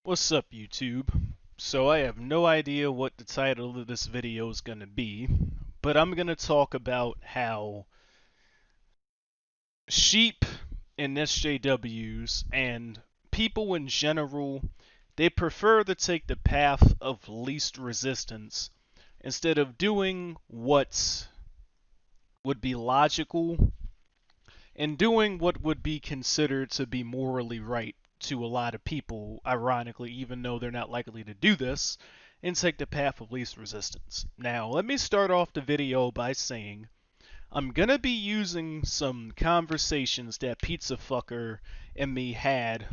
What's up, YouTube? So I have no idea what the title of this video is going to be, but I'm going to talk about how sheep and SJWs and people in general, they prefer to take the path of least resistance instead of doing what would be logical and doing what would be considered to be morally right to a lot of people, ironically, even though they're not likely to do this, and take the path of least resistance. Now, let me start off the video by saying I'm going to be using some conversations that PizzaFucker and me had,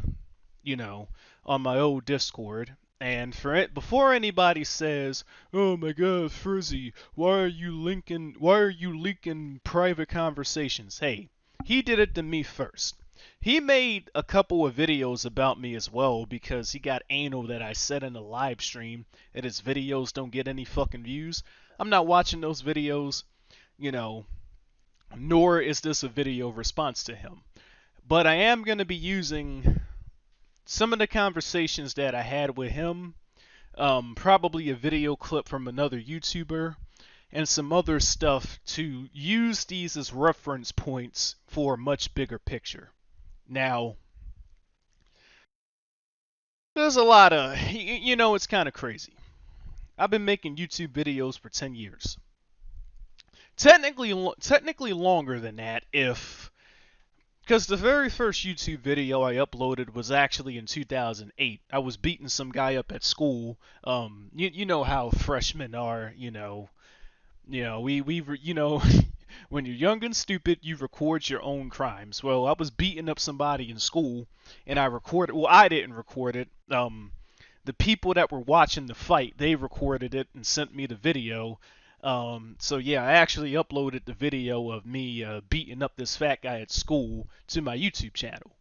on my old Discord. And for it, before anybody says, "Oh my God, Frizzy, why are you leaking private conversations?" Hey, he did it to me first. He made a couple of videos about me as well because he got anal that I said in a live stream that his videos don't get any fucking views. I'm not watching those videos, you know, nor is this a video response to him. But I am going to be using some of the conversations that I had with him, probably a video clip from another YouTuber, and some other stuff to use these as reference points for a much bigger picture. Now, there's a lot of, it's kind of crazy. I've been making YouTube videos for 10 years. Technically longer than that because the very first YouTube video I uploaded was actually in 2008. I was beating some guy up at school. You know how freshmen are, when you're young and stupid, you record your own crimes. Well, I was beating up somebody in school, and I recorded. Well, I didn't record it. The people that were watching the fight, they recorded it and sent me the video. So yeah, I actually uploaded the video of me beating up this fat guy at school to my YouTube channel.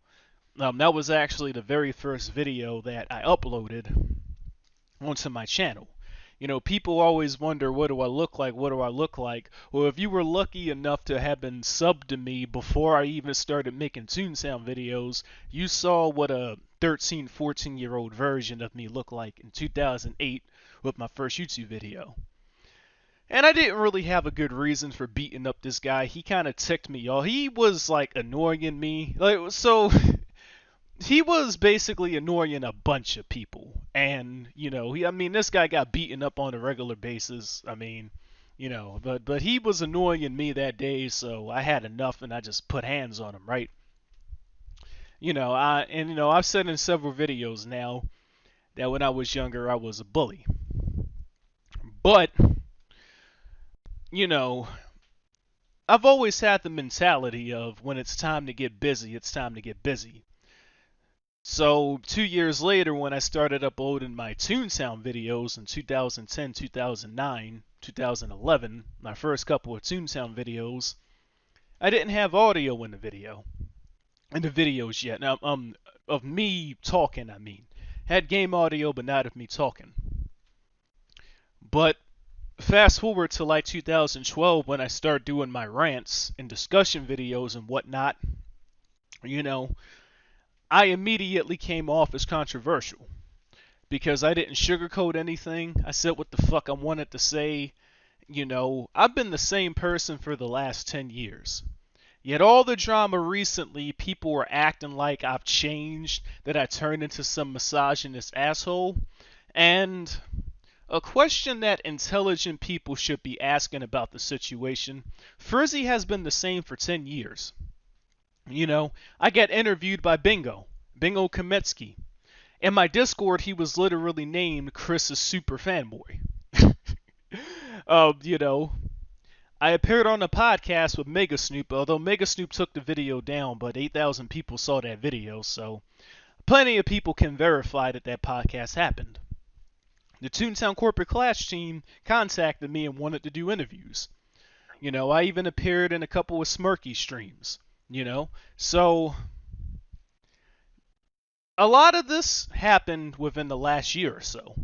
That was actually the very first video that I uploaded onto my channel. People always wonder, what do I look like? What do I look like? Well, if you were lucky enough to have been subbed to me before I even started making Toontown videos, you saw what a 13, 14-year-old version of me looked like in 2008 with my first YouTube video. And I didn't really have a good reason for beating up this guy. He kind of ticked me off. He was like annoying me. He was basically annoying a bunch of people. And, this guy got beaten up on a regular basis. But he was annoying me that day, so I had enough and I just put hands on him, right? I've said in several videos now that when I was younger, I was a bully. But, I've always had the mentality of when it's time to get busy, it's time to get busy. So 2 years later, when I started uploading my Toontown videos in 2010, 2009, 2011, my first couple of Toontown videos, I didn't have audio in the videos yet. Now, of me talking, had game audio, but not of me talking. But fast forward to like 2012 when I started doing my rants and discussion videos and whatnot, I immediately came off as controversial because I didn't sugarcoat anything. I said what the fuck I wanted to say. I've been the same person for the last 10 years. Yet all the drama recently, people were acting like I've changed, that I turned into some misogynist asshole. And a question that intelligent people should be asking about the situation, Frizzy has been the same for 10 years. I got interviewed by Bingo Kametsky. In my Discord, he was literally named Chris's super fanboy. I appeared on a podcast with Mega Snoop, although Mega Snoop took the video down, but 8,000 people saw that video, so plenty of people can verify that podcast happened. The Toontown Corporate Clash team contacted me and wanted to do interviews. I even appeared in a couple of Smirky streams. So a lot of this happened within the last year or so.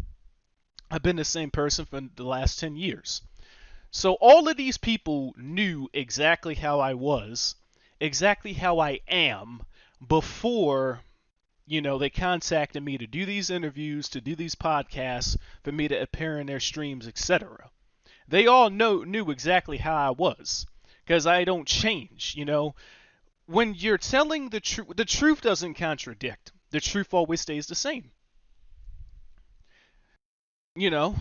I've been the same person for the last 10 years. So all of these people knew exactly how I was, exactly how I am before, They contacted me to do these interviews, to do these podcasts, for me to appear in their streams, etc. They all knew exactly how I was, because I don't change. When you're telling the truth doesn't contradict. The truth always stays the same. You know,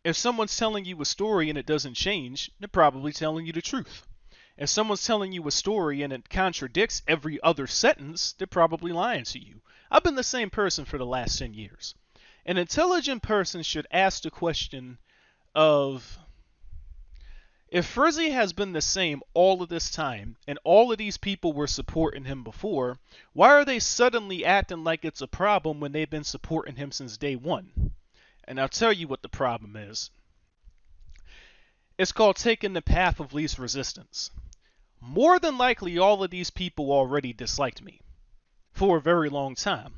if someone's telling you a story and it doesn't change, they're probably telling you the truth. If someone's telling you a story and it contradicts every other sentence, they're probably lying to you. I've been the same person for the last 10 years. An intelligent person should ask the question of, if Frizzy has been the same all of this time, and all of these people were supporting him before, why are they suddenly acting like it's a problem when they've been supporting him since day one? And I'll tell you what the problem is. It's called taking the path of least resistance. More than likely, all of these people already disliked me for a very long time.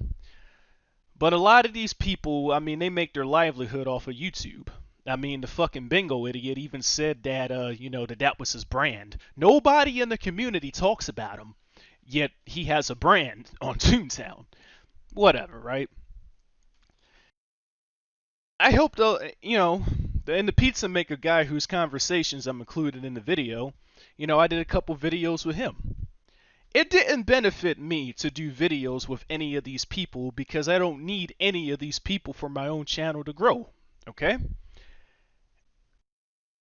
But a lot of these people, they make their livelihood off of YouTube. The fucking bingo idiot even said that, that was his brand. Nobody in the community talks about him, yet he has a brand on Toontown. Whatever, right? I hope, though, and the pizza maker guy whose conversations I'm included in the video, I did a couple videos with him. It didn't benefit me to do videos with any of these people because I don't need any of these people for my own channel to grow, okay?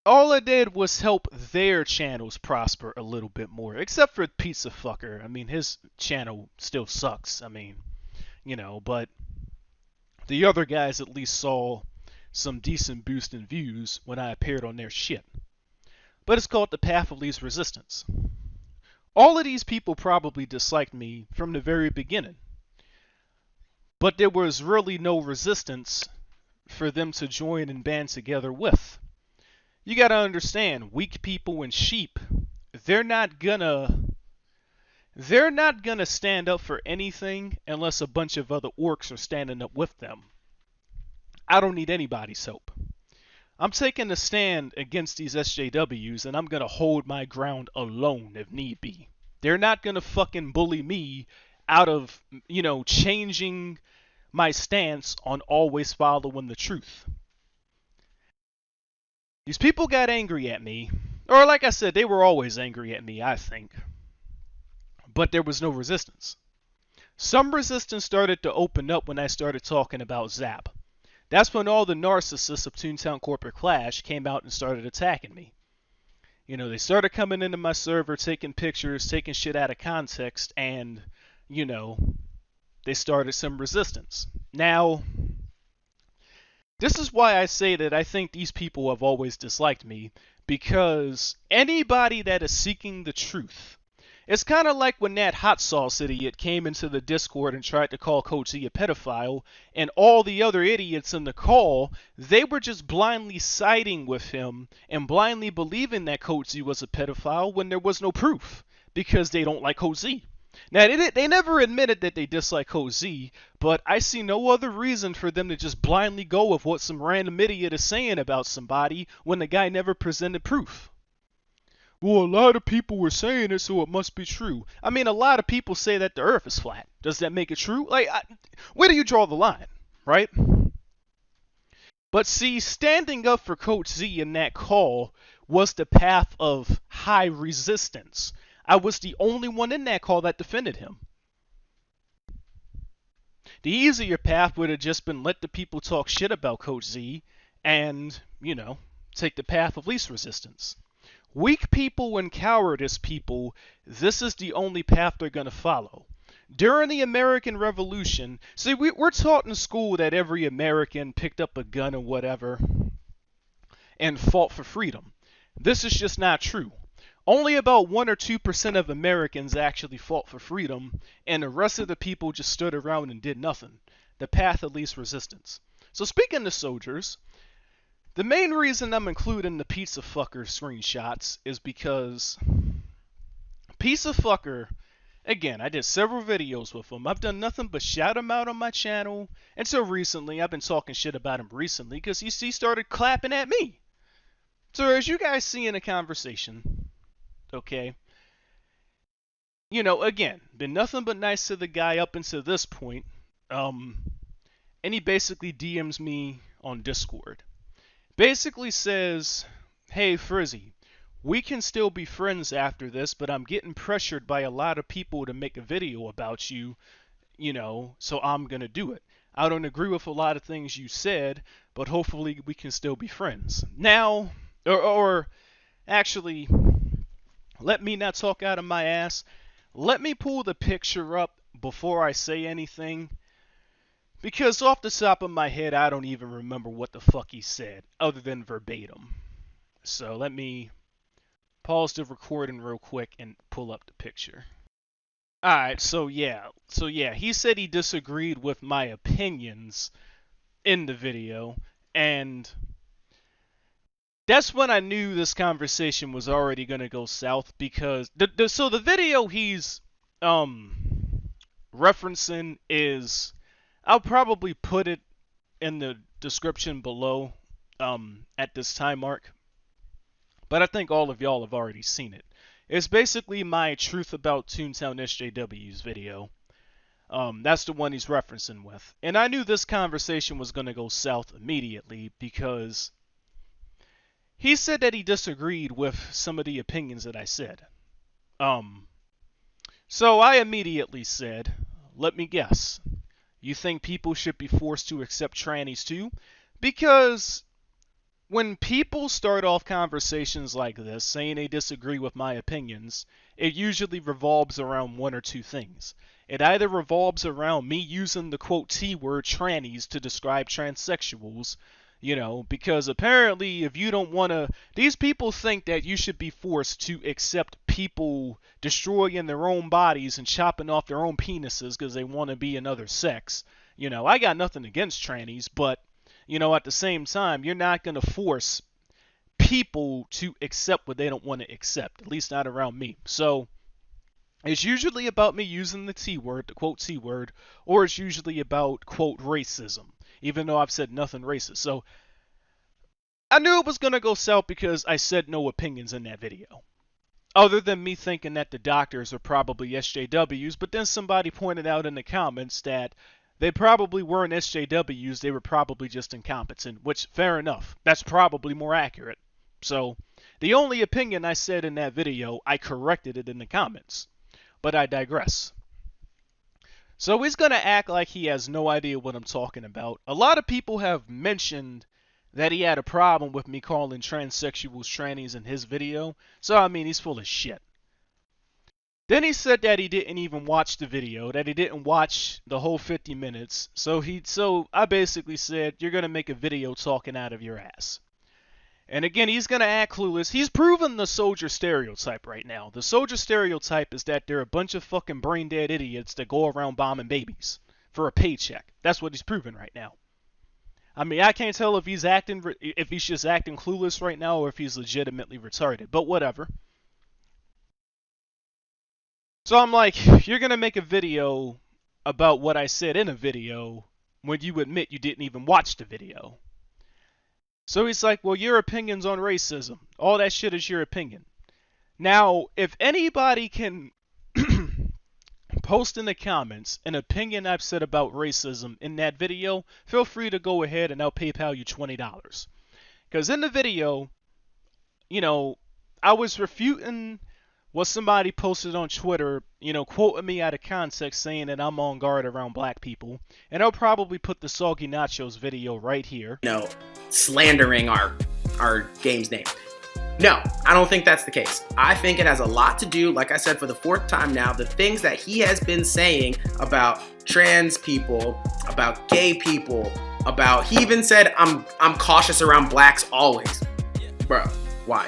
All I did was help their channels prosper a little bit more, except for PizzaFucker. His channel still sucks. But the other guys at least saw some decent boost in views when I appeared on their shit. But it's called the path of least resistance. All of these people probably disliked me from the very beginning. But there was really no resistance for them to join and band together with. You gotta understand, weak people and sheep, they're not gonna stand up for anything unless a bunch of other orcs are standing up with them. I don't need anybody's help. I'm taking a stand against these SJWs, and I'm gonna hold my ground alone if need be. They're not gonna fucking bully me out of, changing my stance on always following the truth. These people got angry at me, or like I said, they were always angry at me, I think. But there was no resistance. Some resistance started to open up when I started talking about Zap. That's when all the narcissists of Toontown Corporate Clash came out and started attacking me. They started coming into my server, taking pictures, taking shit out of context, and, they started some resistance. Now, this is why I say that I think these people have always disliked me, because anybody that is seeking the truth, it's kind of like when that hot sauce idiot came into the Discord and tried to call Coach Z a pedophile, and all the other idiots in the call, they were just blindly siding with him and blindly believing that Coach Z was a pedophile when there was no proof, because they don't like Coach Z. Now, they never admitted that they dislike Coach Z, but I see no other reason for them to just blindly go with what some random idiot is saying about somebody when the guy never presented proof. Well, a lot of people were saying it, so it must be true. A lot of people say that the earth is flat. Does that make it true? Where do you draw the line, right? But see, standing up for Coach Z in that call was the path of high resistance. I was the only one in that call that defended him. The easier path would have just been let the people talk shit about Coach Z and, take the path of least resistance. Weak people and cowardice people, this is the only path they're going to follow. During the American Revolution, see, we're taught in school that every American picked up a gun or whatever and fought for freedom. This is just not true. Only about 1 or 2% of Americans actually fought for freedom, and the rest of the people just stood around and did nothing. The path of least resistance. So speaking of soldiers, the main reason I'm including the PizzaFucker screenshots is because PizzaFucker, again, I did several videos with him. I've done nothing but shout him out on my channel. Until recently, I've been talking shit about him recently because he started clapping at me. So as you guys see in the conversation, okay, again, been nothing but nice to the guy up until this point. And he basically DMs me on Discord. Basically says, "Hey Frizzy, we can still be friends after this, but I'm getting pressured by a lot of people to make a video about you, so I'm gonna do it. I don't agree with a lot of things you said, but hopefully we can still be friends." Now, or actually, let me not talk out of my ass. Let me pull the picture up before I say anything, because off the top of my head, I don't even remember what the fuck he said, other than verbatim. So let me pause the recording real quick and pull up the picture. Alright, so yeah, he said he disagreed with my opinions in the video, and that's when I knew this conversation was already gonna go south, because the video he's referencing is, I'll probably put it in the description below at this time mark, but I think all of y'all have already seen it. It's basically my Truth About Toontown SJW's video. That's the one he's referencing with. And I knew this conversation was going to go south immediately, because he said that he disagreed with some of the opinions that I said. So I immediately said, "Let me guess. You think people should be forced to accept trannies too?" Because when people start off conversations like this, saying they disagree with my opinions, it usually revolves around one or two things. It either revolves around me using the quote T word trannies to describe transsexuals, because apparently if you don't want to, these people think that you should be forced to accept people destroying their own bodies and chopping off their own penises because they want to be another sex. I got nothing against trannies, but at the same time, you're not going to force people to accept what they don't want to accept, at least not around me. So it's usually about me using the T word, the quote T word, or it's usually about quote racism, even though I've said nothing racist. So I knew it was going to go south because I said no opinions in that video, other than me thinking that the doctors are probably SJWs, but then somebody pointed out in the comments that they probably weren't SJWs, they were probably just incompetent, which, fair enough. That's probably more accurate. So, the only opinion I said in that video, I corrected it in the comments. But I digress. So he's going to act like he has no idea what I'm talking about. A lot of people have mentioned that he had a problem with me calling transsexuals trannies in his video. So, I mean, he's full of shit. Then he said that he didn't even watch the video, that he didn't watch the whole 50 minutes. So I basically said, "You're going to make a video talking out of your ass." And again, he's going to act clueless. He's proven the soldier stereotype right now. The soldier stereotype is that they're a bunch of fucking brain dead idiots that go around bombing babies for a paycheck. That's what he's proving right now. I mean, I can't tell if he's just acting clueless right now or if he's legitimately retarded, but whatever. So I'm like, "You're going to make a video about what I said in a video when you admit you didn't even watch the video." So he's like, "Well, your opinion's on racism. All that shit is your opinion." Now, if anybody can post in the comments an opinion I've said about racism in that video, feel free to go ahead and I'll PayPal you $20. Because in the video, I was refuting what somebody posted on Twitter, quoting me out of context saying that I'm on guard around black people. And I'll probably put the Soggy Nachos video right here. Slandering our game's name. No, I don't think that's the case. I think it has a lot to do, like I said for the 4th time now, the things that he has been saying about trans people, about gay people, he even said, I'm cautious around blacks always. Bro, why?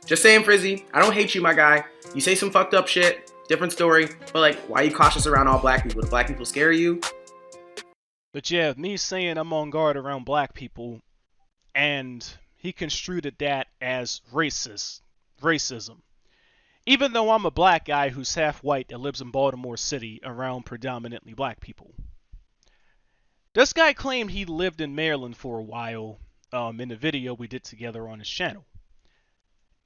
Just saying, Frizzy, I don't hate you, my guy. You say some fucked up shit, different story, but why are you cautious around all black people? Do black people scare you? But yeah, me saying I'm on guard around black people, and he construed that as racism. Even though I'm a black guy who's half white that lives in Baltimore City around predominantly black people. This guy claimed he lived in Maryland for a while in the video we did together on his channel.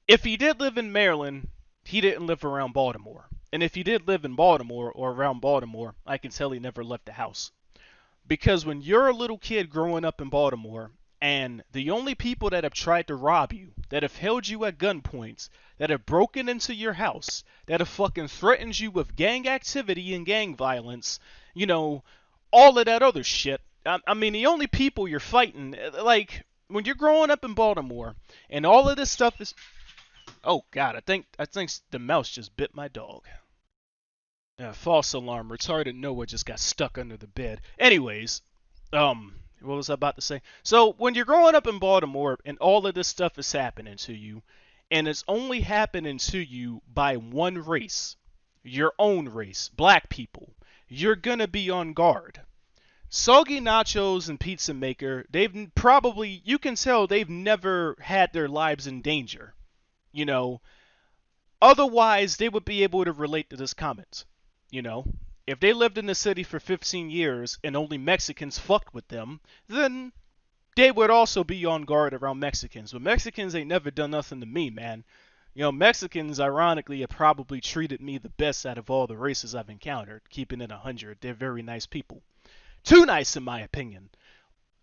If he did live in Maryland, he didn't live around Baltimore. And if he did live in Baltimore or around Baltimore, I can tell he never left the house. Because when you're a little kid growing up in Baltimore, and the only people that have tried to rob you, that have held you at gunpoints, that have broken into your house, that have fucking threatened you with gang activity and gang violence, you know, all of that other shit. I mean, the only people you're fighting, like, when you're growing up in Baltimore, and all of this stuff is. Oh God, I think the mouse just bit my dog. False alarm. Retarded Noah just got stuck under the bed. Anyways, what was I about to say? So when you're growing up in Baltimore and all of this stuff is happening to you, and it's only happening to you by one race, your own race, black people, you're gonna be on guard. Soggy Nachos and Pizza Maker, they've probably, you can tell they've never had their lives in danger. You know, otherwise they would be able to relate to this comment. You know, if they lived in the city for 15 years and only Mexicans fucked with them, then they would also be on guard around Mexicans. But Mexicans ain't never done nothing to me, man. You know, Mexicans, ironically, have probably treated me the best out of all the races I've encountered, keeping it 100. They're very nice people. Too nice, in my opinion.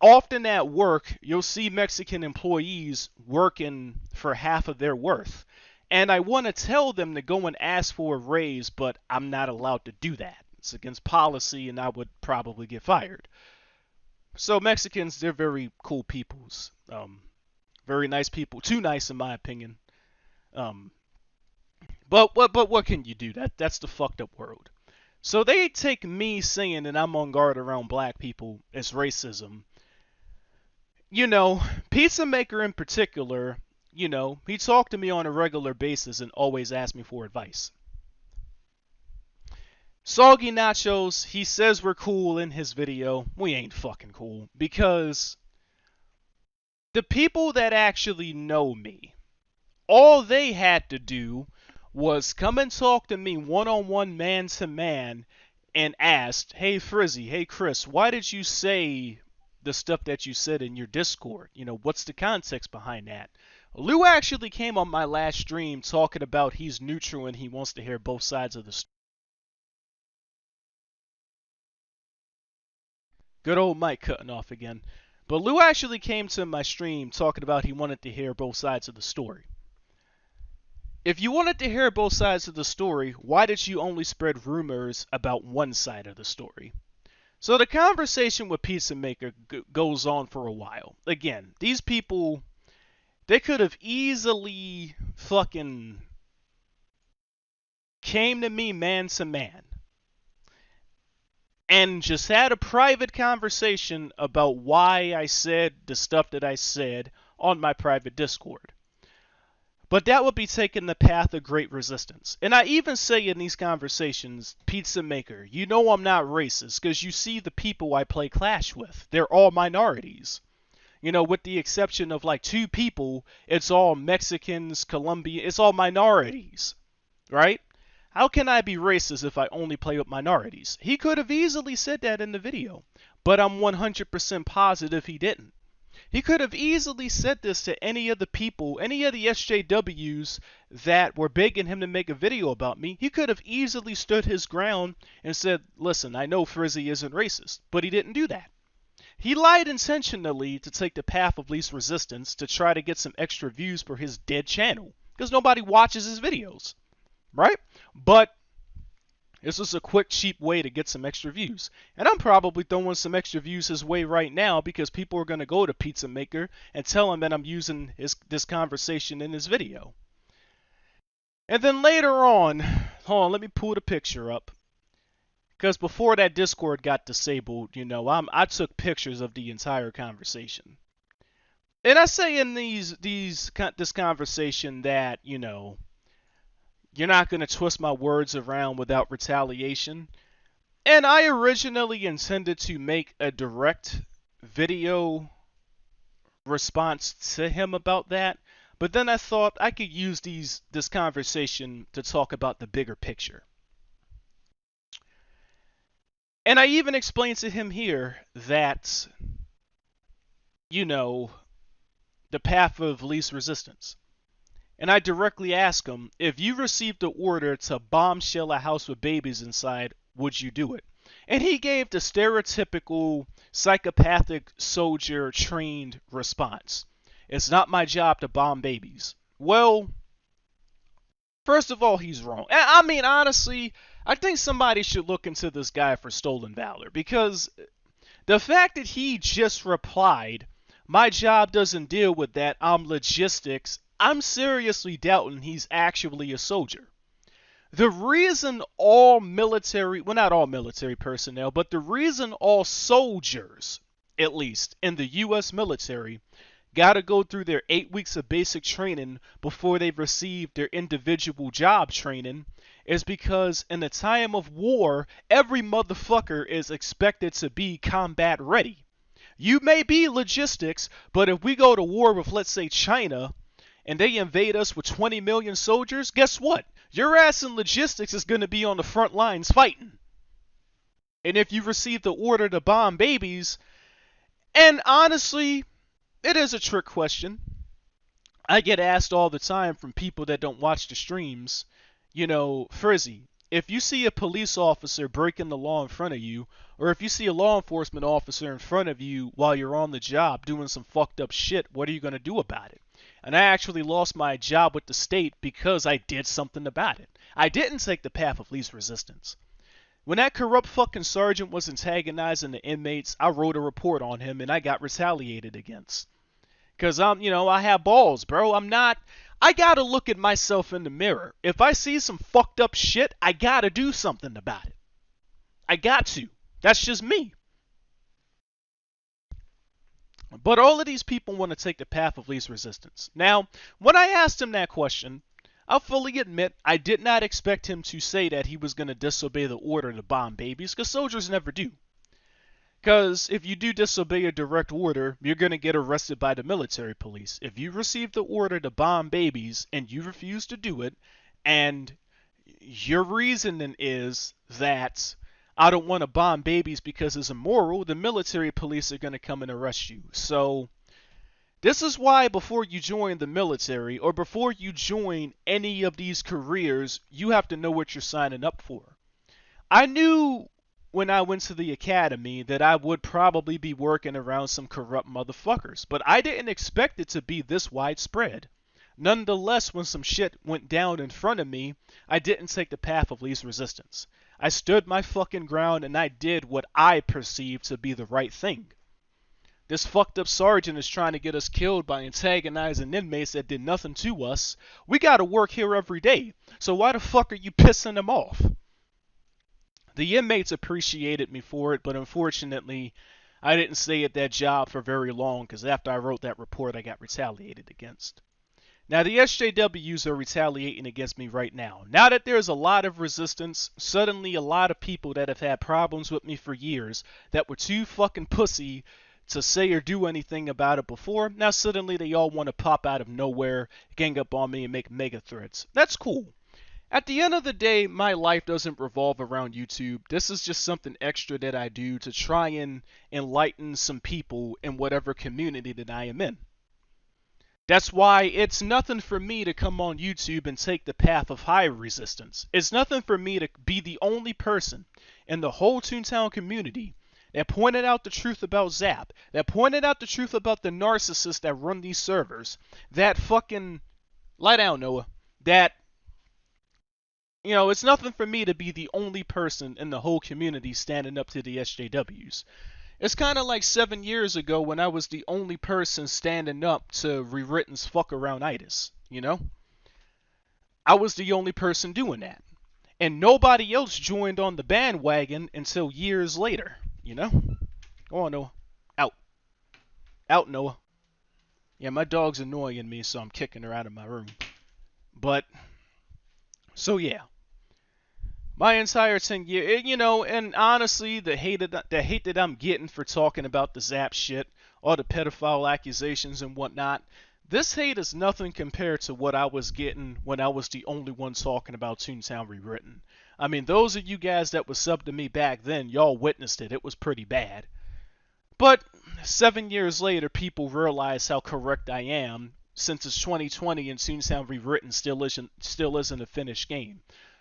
Often at work, you'll see Mexican employees working for half of their worth. And I want to tell them to go and ask for a raise, but I'm not allowed to do that. It's against policy, and I would probably get fired. So Mexicans, they're very cool peoples. Very nice people. Too nice, in my opinion. Um, but what can you do? That's the fucked up world. So they take me saying that I'm on guard around black people as racism. You know, Pizza Maker in particular, you know, he talked to me on a regular basis and always asked me for advice. Soggy Nachos, he says we're cool in his video. We ain't fucking cool. Because the people that actually know me, all they had to do was come and talk to me one-on-one, man-to-man, and asked, hey Frizzy, hey Chris, why did you say the stuff that you said in your Discord? You know, what's the context behind that? Lou actually came on my last stream talking about he's neutral and he wants to hear both sides of the story. Good old Mike cutting off again. But Lou actually came to my stream talking about he wanted to hear both sides of the story. If you wanted to hear both sides of the story, why did you only spread rumors about one side of the story? So the conversation with Pizza Maker goes on for a while. Again, these people, they could have easily fucking came to me man to man and just had a private conversation about why I said the stuff that I said on my private Discord. But that would be taking the path of great resistance. And I even say in these conversations, Pizza Maker, you know I'm not racist because you see the people I play Clash with. They're all minorities. You know, with the exception of like 2 people, it's all Mexicans, Colombian, it's all minorities. Right? How can I be racist if I only play with minorities? He could have easily said that in the video, but I'm 100% positive he didn't. He could have easily said this to any of the people, any of the SJWs that were begging him to make a video about me. He could have easily stood his ground and said, listen, I know Frizzy isn't racist, but he didn't do that. He lied intentionally to take the path of least resistance to try to get some extra views for his dead channel, because nobody watches his videos, right? But this is a quick, cheap way to get some extra views. And I'm probably throwing some extra views his way right now because people are going to go to Pizza Maker and tell him that I'm using this conversation in his video. And then later on, hold on, let me pull the picture up. Because before that Discord got disabled, you know, I took pictures of the entire conversation. And I say in this conversation that, you know, you're not going to twist my words around without retaliation. And I originally intended to make a direct video response to him about that. But then I thought I could use this conversation to talk about the bigger picture. And I even explained to him here that, you know, the path of least resistance. And I directly asked him, if you received the order to bombshell a house with babies inside, would you do it? And he gave the stereotypical psychopathic soldier trained response. It's not my job to bomb babies. Well, first of all, he's wrong. I mean, honestly, I think somebody should look into this guy for stolen valor, because the fact that he just replied, my job doesn't deal with that, I'm logistics, I'm seriously doubting he's actually a soldier. The reason all military, well, not all military personnel, but the reason all soldiers, at least in the U.S. military, got to go through their 8 weeks of basic training before they receive their individual job training is because in a time of war, every motherfucker is expected to be combat ready. You may be logistics, but if we go to war with, let's say, China, and they invade us with 20 million soldiers, guess what? Your ass in logistics is going to be on the front lines fighting. And if you receive the order to bomb babies, and honestly, it is a trick question. I get asked all the time from people that don't watch the streams, Frizzy, if you see a police officer breaking the law in front of you, or if you see a law enforcement officer in front of you while you're on the job doing some fucked up shit, what are you going to do about it? And I actually lost my job with the state because I did something about it. I didn't take the path of least resistance. When that corrupt fucking sergeant was antagonizing the inmates, I wrote a report on him and I got retaliated against. Because I have balls, bro. I gotta look at myself in the mirror. If I see some fucked up shit, I gotta do something about it. I got to. That's just me. But all of these people want to take the path of least resistance. Now, when I asked him that question, I'll fully admit I did not expect him to say that he was going to disobey the order to bomb babies, because soldiers never do. Because if you do disobey a direct order, you're going to get arrested by the military police. If you receive the order to bomb babies and you refuse to do it, and your reasoning is that I don't want to bomb babies because it's immoral, the military police are going to come and arrest you. So this is why before you join the military or before you join any of these careers, you have to know what you're signing up for. I knew when I went to the academy that I would probably be working around some corrupt motherfuckers, but I didn't expect it to be this widespread. Nonetheless, when some shit went down in front of me, I didn't take the path of least resistance. I stood my fucking ground and I did what I perceived to be the right thing. This fucked up sergeant is trying to get us killed by antagonizing inmates that did nothing to us. We gotta work here every day, so why the fuck are you pissing them off? The inmates appreciated me for it, but unfortunately, I didn't stay at that job for very long because after I wrote that report, I got retaliated against. Now, the SJWs are retaliating against me right now. Now that there's a lot of resistance, suddenly a lot of people that have had problems with me for years that were too fucking pussy to say or do anything about it before, now suddenly they all want to pop out of nowhere, gang up on me, and make mega threats. That's cool. At the end of the day, my life doesn't revolve around YouTube. This is just something extra that I do to try and enlighten some people in whatever community that I am in. That's why it's nothing for me to come on YouTube and take the path of high resistance. It's nothing for me to be the only person in the whole Toontown community that pointed out the truth about Zap, that pointed out the truth about the narcissists that run these servers, that fucking, lie down Noah, that, it's nothing for me to be the only person in the whole community standing up to the SJWs. It's kind of like 7 years ago when I was the only person standing up to Rewritten's fuck around itis, I was the only person doing that. And nobody else joined on the bandwagon until years later, Go on, Noah. Out. Out, Noah. Yeah, my dog's annoying me, so I'm kicking her out of my room. But, so yeah. My entire 10 years, and honestly, the hate that I'm getting for talking about the Zap shit, all the pedophile accusations and whatnot, this hate is nothing compared to what I was getting when I was the only one talking about Toontown Rewritten. I mean, those of you guys that was subbed to me back then, y'all witnessed it. It was pretty bad. But 7 years later, people realize how correct I am. since it's 2020 and Toontown Rewritten still isn't a finished game.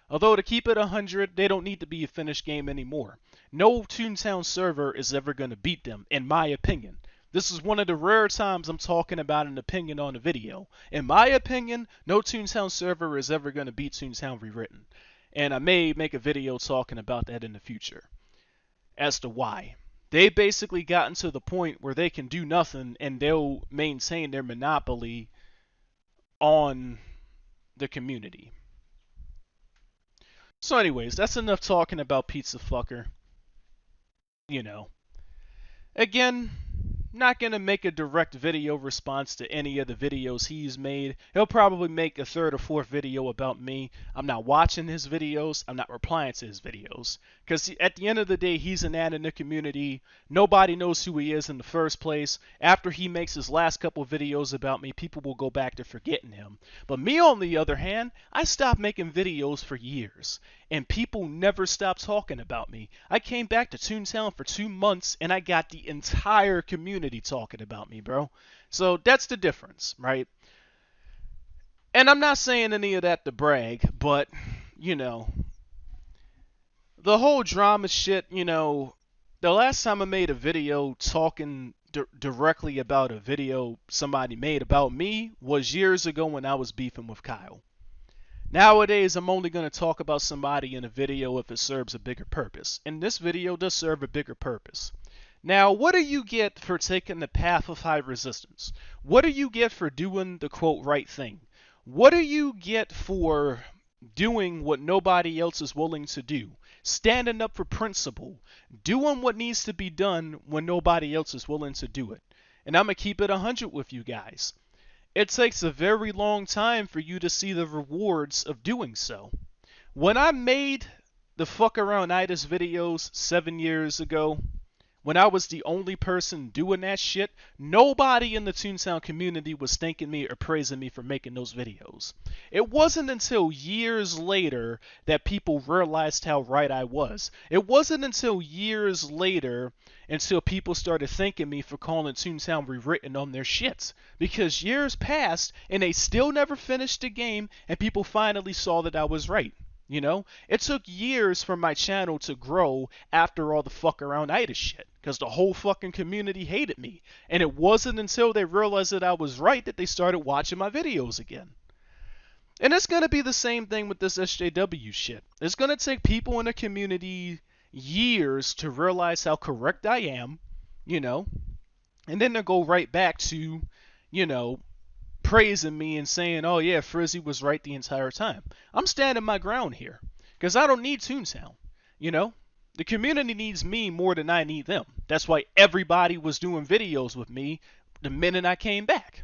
Although to keep it 100, they don't need to be a finished game anymore. No Toontown server is ever going to beat them, in my opinion. This is one of the rare times I'm talking about an opinion on a video. In my opinion, no Toontown server is ever going to beat Toontown Rewritten. And I may make a video talking about that in the future as to why. They basically gotten to the point where they can do nothing and they'll maintain their monopoly on the community. So anyways, that's enough talking about PizzaFucker. You know. Again, not going to make a direct video response to any of the videos he's made. He'll probably make a third or fourth video about me. I'm not watching his videos. I'm not replying to his videos. Because at the end of the day, he's an ad in the community. Nobody knows who he is in the first place. After he makes his last couple videos about me, people will go back to forgetting him. But me, on the other hand, I stopped making videos for years. And people never stopped talking about me. I came back to Toontown for 2 months and I got the entire community talking about me, bro. So that's the difference, right? And I'm not saying any of that to brag, but, you know, the whole drama shit, you know, the last time I made a video talking directly about a video somebody made about me was years ago when I was beefing with Kyle. Nowadays, I'm only going to talk about somebody in a video if it serves a bigger purpose. And this video does serve a bigger purpose. Now, what do you get for taking the path of high resistance? What do you get for doing the quote right thing? What do you get for doing what nobody else is willing to do? Standing up for principle. Doing what needs to be done when nobody else is willing to do it. And I'm going to keep it 100 with you guys. It takes a very long time for you to see the rewards of doing so. When I made the fuck around itis videos 7 years ago, when I was the only person doing that shit, nobody in the Toontown community was thanking me or praising me for making those videos. It wasn't until years later that people realized how right I was. It wasn't until years later until people started thanking me for calling Toontown Rewritten on their shit. Because years passed and they still never finished the game and people finally saw that I was right. You know, it took years for my channel to grow after all the fuck around itis shit. Because the whole fucking community hated me. And it wasn't until they realized that I was right that they started watching my videos again. And it's going to be the same thing with this SJW shit. It's going to take people in the community years to realize how correct I am, you know. And then they'll go right back to, you know, praising me and saying, oh yeah, Frizzy was right the entire time. I'm standing my ground here. Because I don't need Toontown, you know. The community needs me more than I need them. That's why everybody was doing videos with me the minute I came back.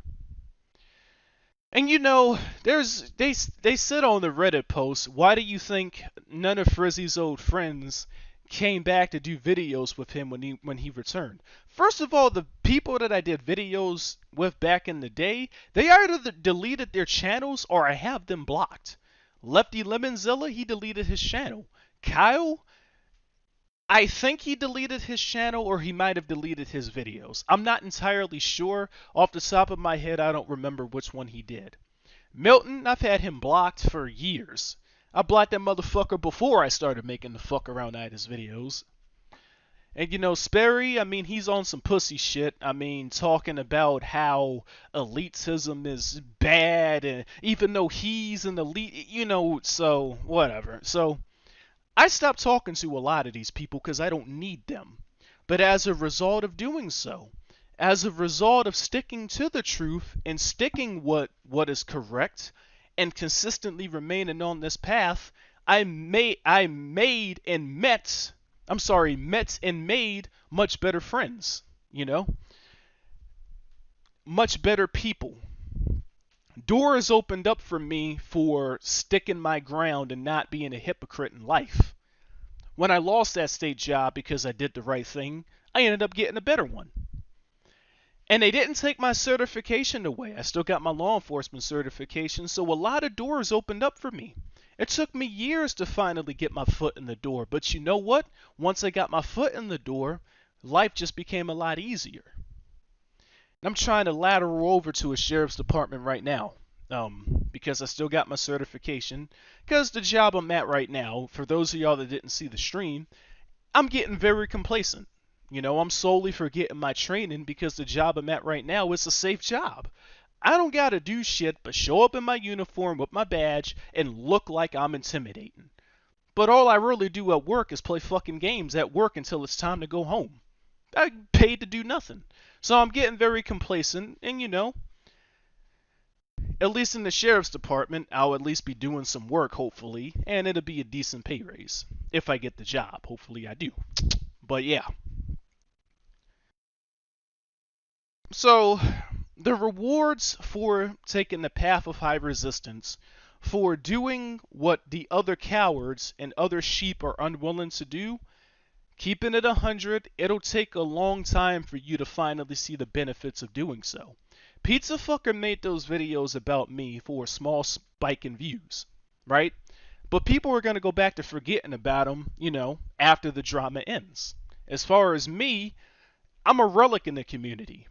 And you know, they said on the Reddit post, why do you think none of Frizzy's old friends came back to do videos with him when he returned? First of all, the people that I did videos with back in the day, they either deleted their channels or I have them blocked. Lefty Lemonzilla, he deleted his channel. Kyle, I think he deleted his channel or he might have deleted his videos. I'm not entirely sure. Off the top of my head, I don't remember which one he did. Milton, I've had him blocked for years. I blocked that motherfucker before I started making the fuck around itis videos. And you know, Sperry, I mean, he's on some pussy shit. I mean, talking about how elitism is bad, and even though he's an elite, you know, so whatever. So I stopped talking to a lot of these people because I don't need them. But as a result of doing so, as a result of sticking to the truth and sticking what is correct and consistently remaining on this path, I met and made much better friends, you know? Much better people. Doors opened up for me for sticking my ground and not being a hypocrite in life. When I lost that state job because I did the right thing, I ended up getting a better one. And they didn't take my certification away. I still got my law enforcement certification, so a lot of doors opened up for me. It took me years to finally get my foot in the door, but you know what? Once I got my foot in the door, life just became a lot easier. I'm trying to lateral over to a sheriff's department right now. Because I still got my certification. Because the job I'm at right now, for those of y'all that didn't see the stream, I'm getting very complacent. I'm solely forgetting my training because the job I'm at right now is a safe job. I don't gotta do shit but show up in my uniform with my badge and look like I'm intimidating. But all I really do at work is play fucking games at work until it's time to go home. I paid to do nothing. So I'm getting very complacent, and at least in the sheriff's department, I'll at least be doing some work, hopefully, and it'll be a decent pay raise. If I get the job. Hopefully I do. But yeah. So, the rewards for taking the path of high resistance, for doing what the other cowards and other sheep are unwilling to do, keeping it 100, it'll take a long time for you to finally see the benefits of doing so. PizzaFucker made those videos about me for a small spike in views, right? But people are going to go back to forgetting about them, after the drama ends. As far as me, I'm a relic in the community.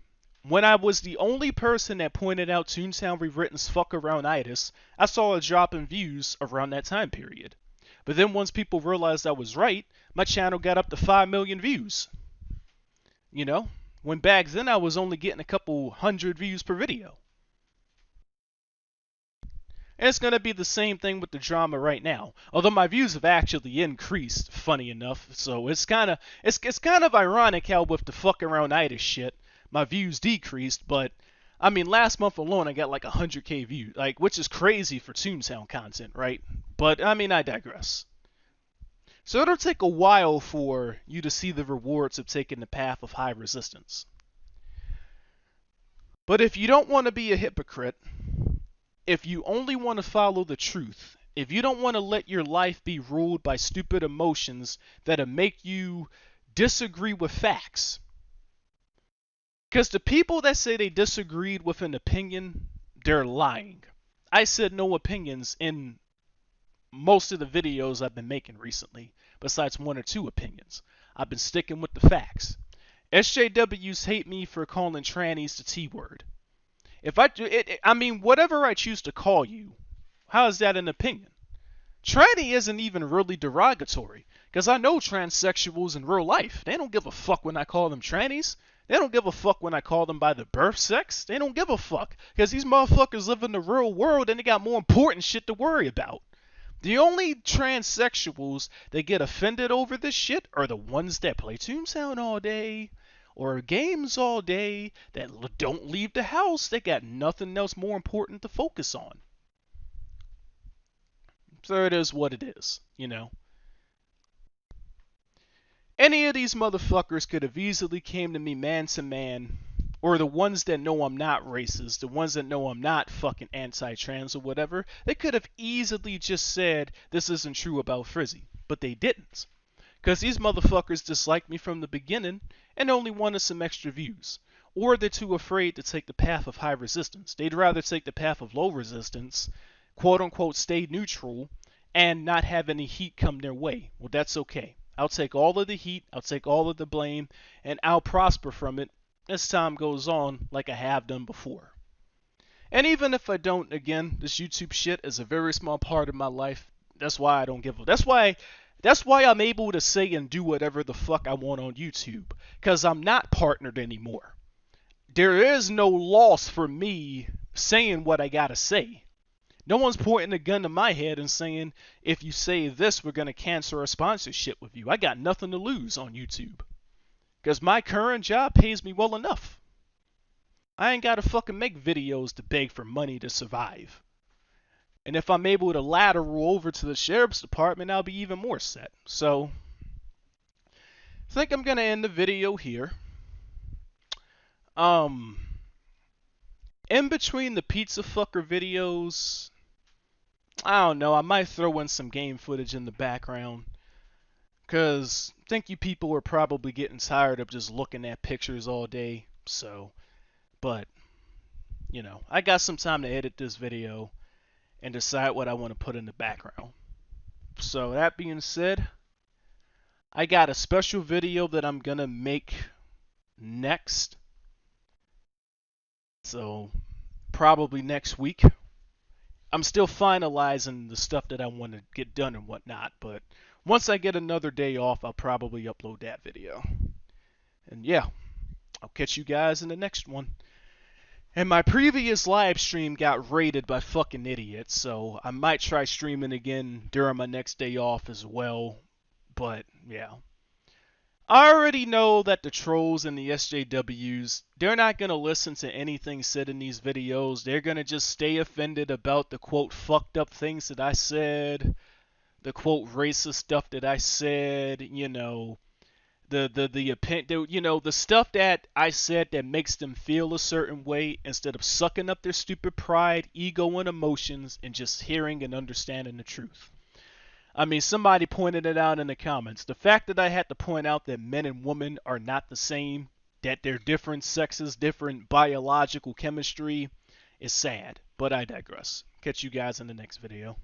When I was the only person that pointed out Toontown Rewritten's fuck around-itis, I saw a drop in views around that time period. But then once people realized I was right, my channel got up to 5 million views. When back then I was only getting a couple hundred views per video. And it's going to be the same thing with the drama right now. Although my views have actually increased, funny enough. So it's kind of ironic how with the fuck around-itis shit, my views decreased, but I mean last month alone I got like 100k views, which is crazy for Toontown content, right? But I mean I digress. So it'll take a while for you to see the rewards of taking the path of high resistance. But if you don't want to be a hypocrite, if you only want to follow the truth, if you don't want to let your life be ruled by stupid emotions that'll make you disagree with facts, because the people that say they disagreed with an opinion, they're lying. I said no opinions in most of the videos I've been making recently, besides one or two opinions. I've been sticking with the facts. SJWs hate me for calling trannies the T-word. Whatever I choose to call you, how is that an opinion? Tranny isn't even really derogatory, because I know transsexuals in real life. They don't give a fuck when I call them trannies. They don't give a fuck when I call them by the birth sex. They don't give a fuck, because these motherfuckers live in the real world and they got more important shit to worry about. The only transsexuals that get offended over this shit are the ones that play Toontown all day, or games all day, that don't leave the house. They got nothing else more important to focus on. So it is what it is, Any of these motherfuckers could have easily came to me man to man, or the ones that know I'm not racist, the ones that know I'm not fucking anti-trans or whatever, they could have easily just said this isn't true about Frizzy, but they didn't. Because these motherfuckers disliked me from the beginning and only wanted some extra views. Or they're too afraid to take the path of high resistance. They'd rather take the path of low resistance, quote unquote stay neutral, and not have any heat come their way. Well, that's okay. I'll take all of the heat, I'll take all of the blame, and I'll prosper from it as time goes on like I have done before. And even if I don't, again, this YouTube shit is a very small part of my life. That's why I don't give a... That's why I'm able to say and do whatever the fuck I want on YouTube. Because I'm not partnered anymore. There is no loss for me saying what I gotta say. No one's pointing a gun to my head and saying, if you say this, we're gonna cancel our sponsorship with you. I got nothing to lose on YouTube. Because my current job pays me well enough. I ain't gotta fucking make videos to beg for money to survive. And if I'm able to lateral over to the sheriff's department, I'll be even more set. So, I think I'm gonna end the video here. In between the PizzaFucker videos, I don't know, I might throw in some game footage in the background. Because I think you people are probably getting tired of just looking at pictures all day. So, but, I got some time to edit this video and decide what I want to put in the background. So that being said, I got a special video that I'm gonna make next So probably next week. I'm still finalizing the stuff that I want to get done and whatnot, but once I get another day off, I'll probably upload that video. And yeah, I'll catch you guys in the next one. And my previous live stream got raided by fucking idiots, so I might try streaming again during my next day off as well. But yeah. I already know that the trolls and the SJWs, they're not going to listen to anything said in these videos. They're going to just stay offended about the quote fucked up things that I said, the quote racist stuff that I said, the stuff that I said that makes them feel a certain way instead of sucking up their stupid pride, ego, and emotions and just hearing and understanding the truth. I mean, somebody pointed it out in the comments. The fact that I had to point out that men and women are not the same, that they're different sexes, different biological chemistry, is sad. But I digress. Catch you guys in the next video.